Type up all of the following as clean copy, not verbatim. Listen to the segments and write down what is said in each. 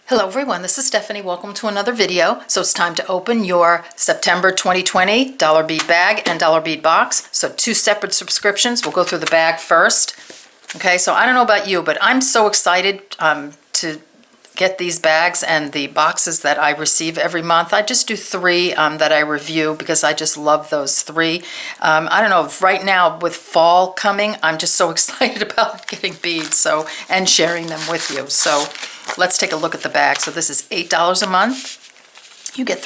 Hello everyone, this is Stephanie. Welcome to another video. So it's time to open your September 2020 dollar bead bag and dollar bead box. So two separate subscriptions. We'll go through the bag first. Okay, so I don't know about you, but I'm so excited to get these bags and the boxes that I receive every month. I just do three that I review because I just love those three. I don't know, right now with fall coming, I'm just so excited about getting beads and sharing them with you. So let's take a look at the bag. So this is $8 a month. You get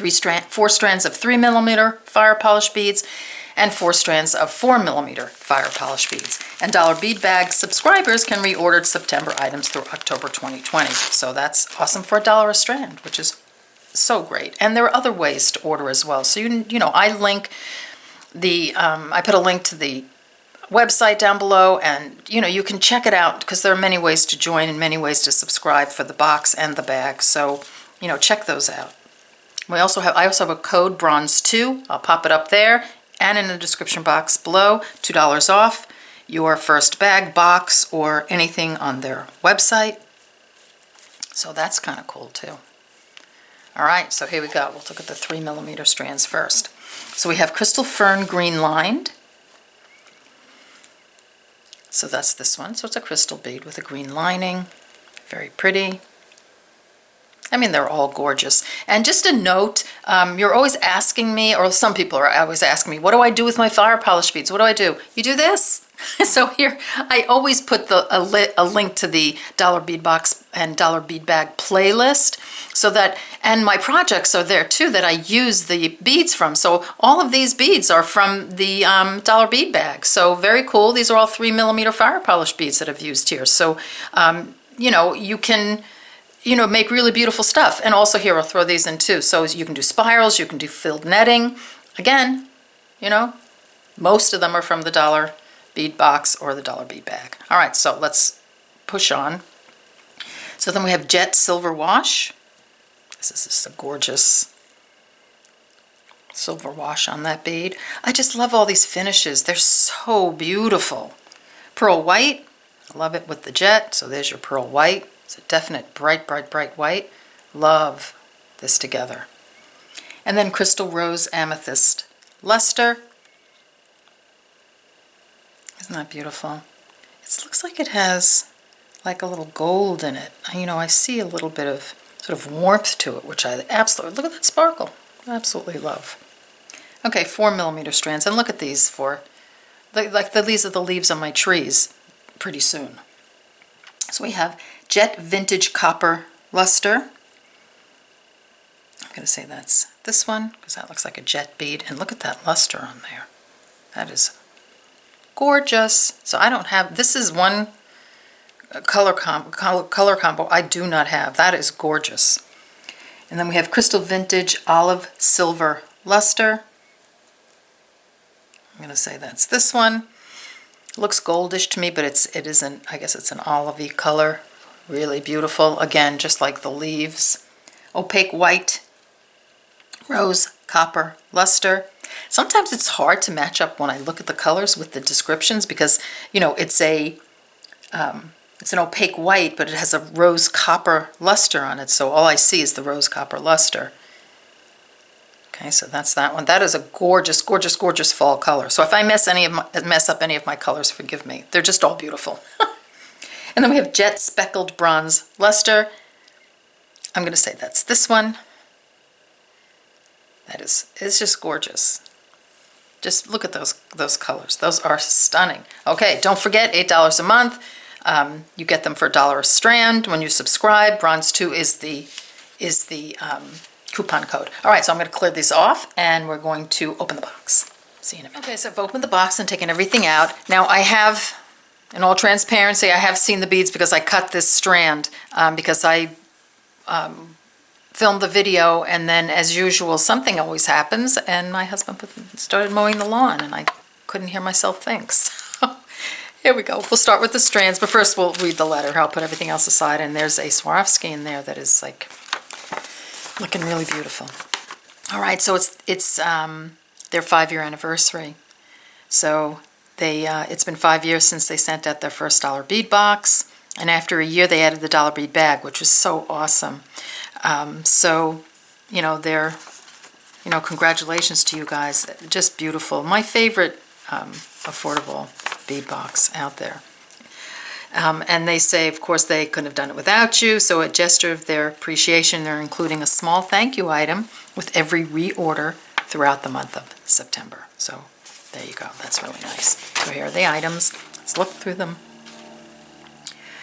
four strands of 3mm fire polish beads and 4 strands of 4mm fire polish beads. And dollar bead bag subscribers can reorder September items through October 2020. So that's awesome for $1 a strand, which is so great. And there are other ways to order as well. So you know, I put a link to the website down below, and you can check it out because there are many ways to join and many ways to subscribe for the box and the bag. So check those out. I also have a code Bronze2. I'll pop it up there and in the description box below. $2 off your first bag, box, or anything on their website. So that's kind of cool too. All right, so here we go. We'll look at the 3mm strands first. So we have Crystal Fern Green Lined. So that's this one. So it's a crystal bead with a green lining. Very pretty. I mean, they're all gorgeous. And just a note, you're always asking me, or some people are always asking me, what do I do with my fire polish beads? What do I do? You do this. So here, I always put a link to the dollar bead box and dollar bead bag playlist, and my projects are there too that I use the beads from. So all of these beads are from the dollar bead bag. So very cool. These are all 3mm fire polish beads that I've used here. So, you can make really beautiful stuff. And also here, I'll throw these in too. So you can do spirals, you can do filled netting. Again, most of them are from the dollar bead box or the dollar bead bag. All right, so let's push on. So then we have Jet Silver Wash. This is just a gorgeous silver wash on that bead. I just love all these finishes. They're so beautiful. Pearl White. I love it with the jet. So there's your pearl white. It's a definite bright, bright, bright white. Love this together. And then Crystal Rose Amethyst Luster. Isn't that beautiful? It looks like it has like a little gold in it. I see a little bit of sort of warmth to it, which I absolutely, look at that sparkle. I absolutely love. Okay, 4mm strands. And look at these these are the leaves on my trees pretty soon. So we have Jet Vintage Copper Luster. I'm going to say that's this one because that looks like a jet bead. And look at that luster on there. That is gorgeous. So I don't have, this is one color combo I do not have. That is gorgeous. And then we have Crystal Vintage Olive Silver Luster. I'm going to say that's this one. It looks goldish to me, but it isn't. I guess it's an olivey color. Really beautiful. Again, just like the leaves. Opaque White Rose Copper Luster. Sometimes it's hard to match up when I look at the colors with the descriptions because, it's an opaque white, but it has a rose copper luster on it. So all I see is the rose copper luster. Okay, so that's that one. That is a gorgeous, gorgeous, gorgeous fall color. So if I mess up any of my colors, forgive me. They're just all beautiful. And then we have Jet Speckled Bronze Luster. I'm going to say that's this one. It's just gorgeous. Just look at those colors. Those are stunning. Okay, don't forget, $8 a month. You get them for $1 a strand when you subscribe. Bronze2 is the coupon code. All right, so I'm going to clear these off, and we're going to open the box. See you in a minute. Okay, so I've opened the box and taken everything out. Now I have, in all transparency, I have seen the beads because I cut this strand because I filmed the video, and then as usual something always happens, and my husband started mowing the lawn and I couldn't hear myself think. So here we go. We'll start with the strands, but first we'll read the letter. I'll put everything else aside, and there's a Swarovski in there that is like looking really beautiful. All right, so it's their 5-year anniversary. So it's been 5 years since they sent out their first dollar bead box, and after a year they added the dollar bead bag, which was so awesome. So, you know, congratulations to you guys. Just beautiful. My favorite affordable bead box out there. And they say, of course, they couldn't have done it without you. So a gesture of their appreciation, they're including a small thank you item with every reorder throughout the month of September. So there you go. That's really nice. So here are the items. Let's look through them.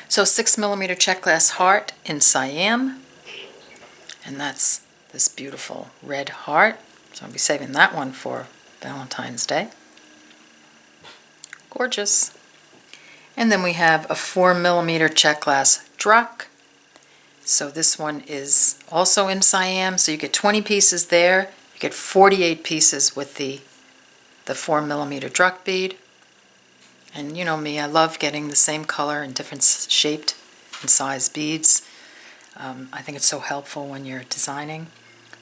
So 6mm Czech glass heart in Siam. And that's this beautiful red heart. So I'll be saving that one for Valentine's Day. Gorgeous. And then we have a 4mm Czech glass Drac. So this one is also in Siam. So you get 20 pieces there. You get 48 pieces with the 4mm Drac bead. And you know me, I love getting the same color and different shaped and size beads. I think it's so helpful when you're designing.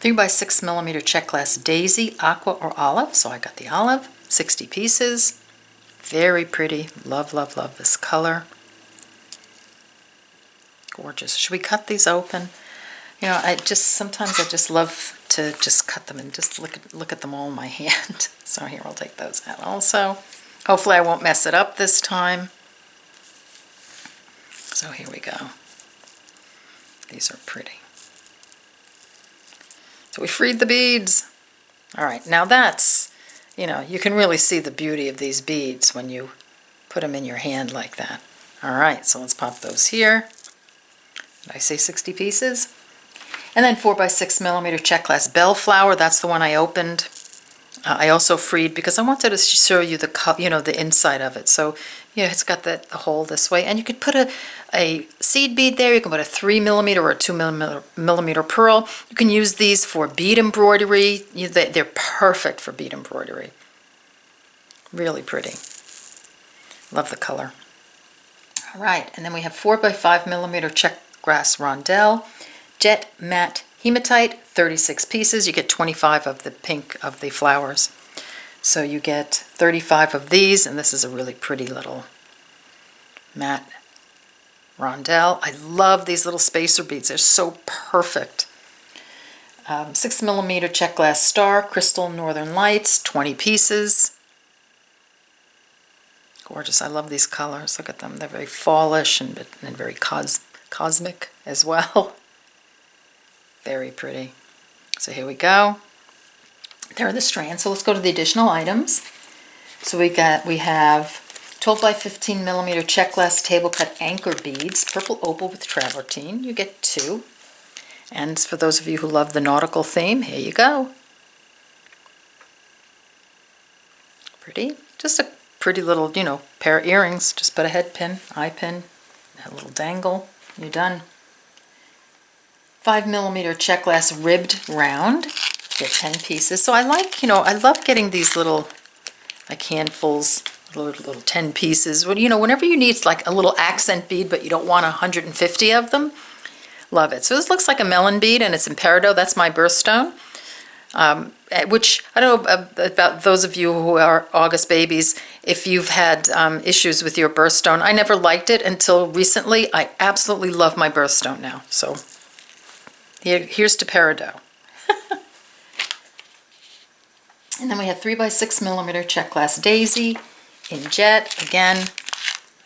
3x6mm Czech glass Daisy, Aqua or Olive. So I got the olive, 60 pieces. Very pretty. Love, love, love this color. Gorgeous. Should we cut these open? You know, sometimes I just love to just cut them and just look at them all in my hand. So here, I'll take those out also. Hopefully I won't mess it up this time. So here we go. These are pretty. So we freed the beads. All right, now that's, you know, you can really see the beauty of these beads when you put them in your hand like that. All right, so let's pop those here. Did I say 60 pieces? And then 4x6mm Czech glass bellflower. That's the one I opened. I also freed because I wanted to show you the inside of it. So, you know, it's got the hole this way, and you could put a seed bead there. You can put a 3mm or a 2mm pearl. You can use these for bead embroidery. They're perfect for bead embroidery. Really pretty. Love the color. All right, and then we have 4x5mm Czech glass rondelle, jet matte hematite, 36 pieces. You get 25 of the pink of the flowers. So you get 35 of these, and this is a really pretty little matte rondelle. I love these little spacer beads. They're so perfect. 6mm Czech glass star, crystal northern lights, 20 pieces. Gorgeous. I love these colors. Look at them. They're very fallish and very cosmic as well. Very pretty. So here we go. There are the strands. So let's go to the additional items. So we have 12x15mm Czech glass table cut anchor beads, purple opal with travertine. You get 2. And for those of you who love the nautical theme, here you go. Pretty. Just a pretty little, you know, pair of earrings. Just put a head pin, eye pin, a little dangle. You're done. 5mm Czech glass ribbed round. Get 10 pieces. So I like, you know, I love getting these little, like handfuls, little 10 pieces. Well, you know, whenever you need like a little accent bead, but you don't want 150 of them, love it. So this looks like a melon bead, and it's in peridot. That's my birthstone. Which, I don't know about those of you who are August babies, if you've had issues with your birthstone. I never liked it until recently. I absolutely love my birthstone now. So here's to peridot. And then we have 3x6mm Czech glass daisy in jet. Again,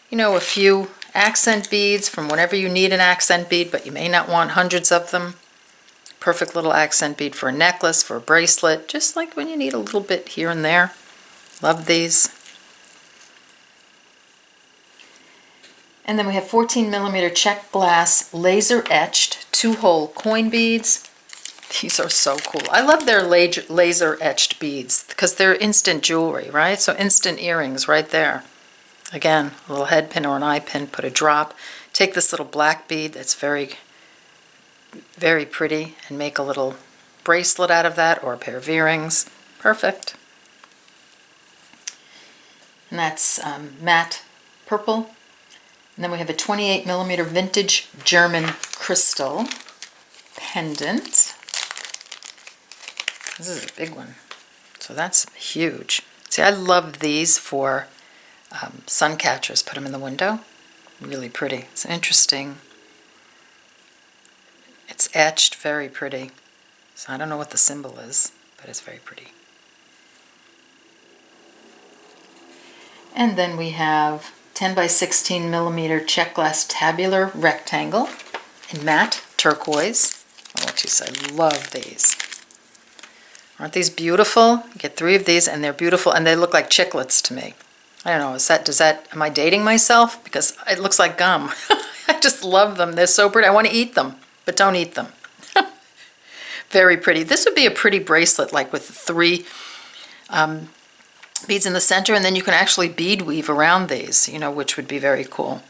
you know, a few accent beads from whenever you need an accent bead, but you may not want hundreds of them. Perfect little accent bead for a necklace, for a bracelet, just like when you need a little bit here and there. Love these. And then we have 14mm Czech glass laser etched 2-hole coin beads. These are so cool. I love their laser etched beads because they're instant jewelry, right? So instant earrings right there. Again, a little head pin or an eye pin, put a drop. Take this little black bead that's very, very pretty and make a little bracelet out of that or a pair of earrings. Perfect. And that's matte purple. And then we have a 28mm vintage German crystal pendant. This is a big one. So that's huge. See, I love these for sun catchers. Put them in the window. Really pretty. It's interesting. It's etched, very pretty. So I don't know what the symbol is, but it's very pretty. And then we have 10 by 16 millimeter Czech glass tabular rectangle in matte turquoise. I'll let you say, I love these. Aren't these beautiful? You get 3 of these and they're beautiful and they look like chiclets to me. I don't know, am I dating myself? Because it looks like gum. I just love them. They're so pretty. I want to eat them, but don't eat them. Very pretty. This would be a pretty bracelet, like with 3 beads in the center, and then you can actually bead weave around these, which would be very cool.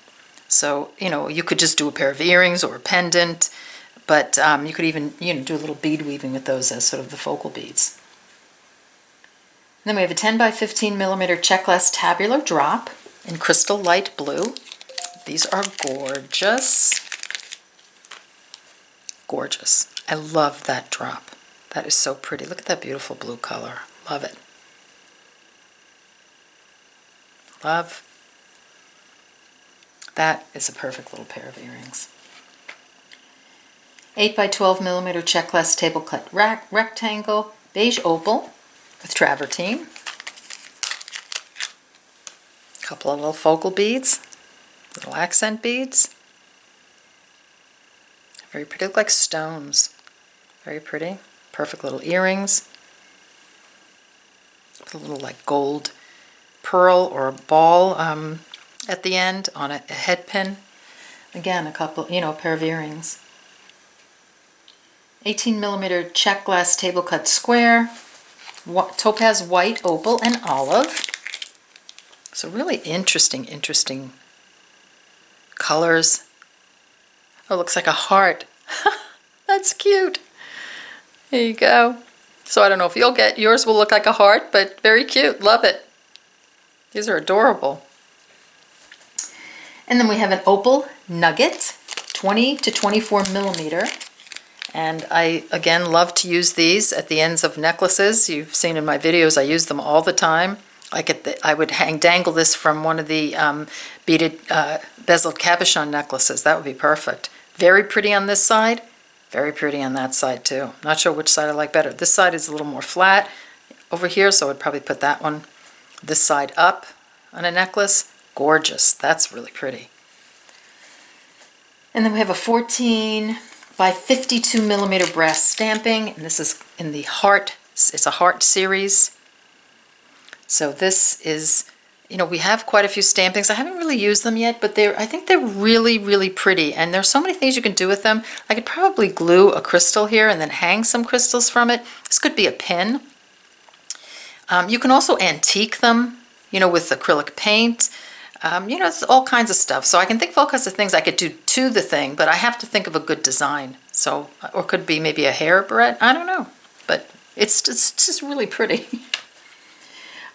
So, you could just do a pair of earrings or a pendant, but you could even, do a little bead weaving with those as sort of the focal beads. And then we have a 10 by 15 millimeter Czech glass tabular drop in crystal light blue. These are gorgeous. Gorgeous. I love that drop. That is so pretty. Look at that beautiful blue color. Love it. Love. That is a perfect little pair of earrings. 8 by 12 millimeter Czech glass table cut rectangle, beige opal with travertine. A couple of little focal beads, little accent beads. Very pretty, look like stones. Very pretty. Perfect little earrings. With a little like gold pearl or a ball at the end on a head pin. Again, a couple, a pair of earrings. 18 millimeter Czech glass table cut square, topaz white, opal, and olive. So really interesting colors. Oh, it looks like a heart. That's cute. There you go. So I don't know if you'll get, yours will look like a heart, but very cute. Love it. These are adorable. And then we have an opal nugget, 20 to 24 millimeter. And I, again, love to use these at the ends of necklaces. You've seen in my videos, I use them all the time. I would dangle this from one of the beaded bezeled cabochon necklaces. That would be perfect. Very pretty on this side. Very pretty on that side too. Not sure which side I like better. This side is a little more flat over here, so I'd probably put that one, this side up on a necklace. Gorgeous. That's really pretty. And then we have a 14 by 52 millimeter brass stamping, and this is in the heart. It's a heart series. So this is, we have quite a few stampings. I haven't really used them yet, but I think they're really pretty, and there's so many things you can do with them. I could probably glue a crystal here and then hang some crystals from it. This could be a pin. You can also antique them, with acrylic paint. It's all kinds of stuff. So I can think of all kinds of things I could do to the thing, but I have to think of a good design. So, or could be maybe a hair barrette. I don't know, but it's just really pretty.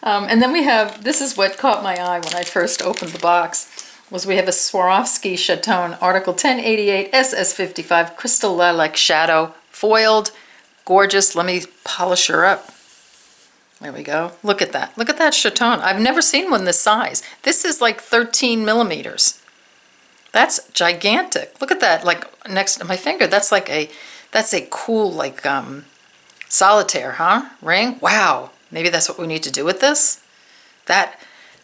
And then we have, this is what caught my eye when I first opened the box, was we have a Swarovski Chaton Article 1088 SS55 Crystal Lilac Shadow, foiled, gorgeous. Let me polish her up. There we go. Look at that. Look at that chaton. I've never seen one this size. This is like 13 millimeters. That's gigantic. Look at that, like next to my finger. That's a cool, like, solitaire, huh? Ring? Wow. Maybe that's what we need to do with this. That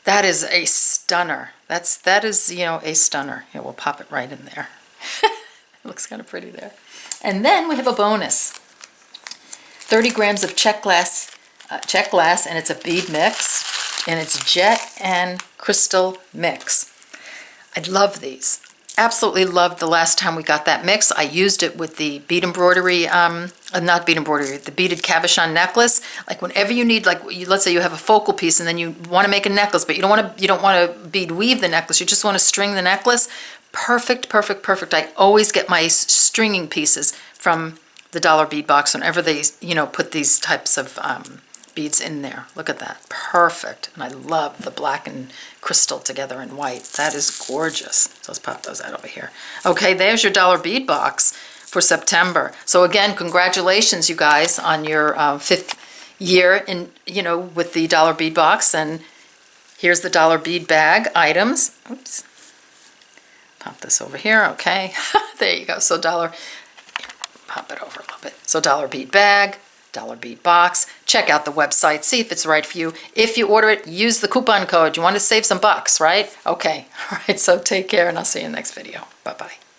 is a stunner. That is, a stunner. Here, we'll pop it right in there. It looks kind of pretty there. And then we have a bonus. 30 grams of Czech glass, and it's a bead mix, and it's jet and crystal mix. I love these. Absolutely loved the last time we got that mix. I used it with the bead embroidery, not bead embroidery, the beaded cabochon necklace. Like whenever you need, like let's say you have a focal piece and then you want to make a necklace, but you don't want to bead weave the necklace. You just want to string the necklace. Perfect, perfect, perfect. I always get my stringing pieces from the dollar bead box whenever they, put these types of beads in there. Look at that. Perfect. And I love the black and crystal together in white. That is gorgeous. So let's pop those out over here. Okay, there's your dollar bead box for September. So again, congratulations, you guys, on your 5th year in, with the dollar bead box. And here's the dollar bead bag items. Oops. Pop this over here. Okay. There you go. So pop it over a little bit. So dollar bead bag, dollar bead box. Check out the website, see if it's right for you. If you order it, use the coupon code. You want to save some bucks, right? Okay. All right, so take care, and I'll see you in the next video. Bye-bye.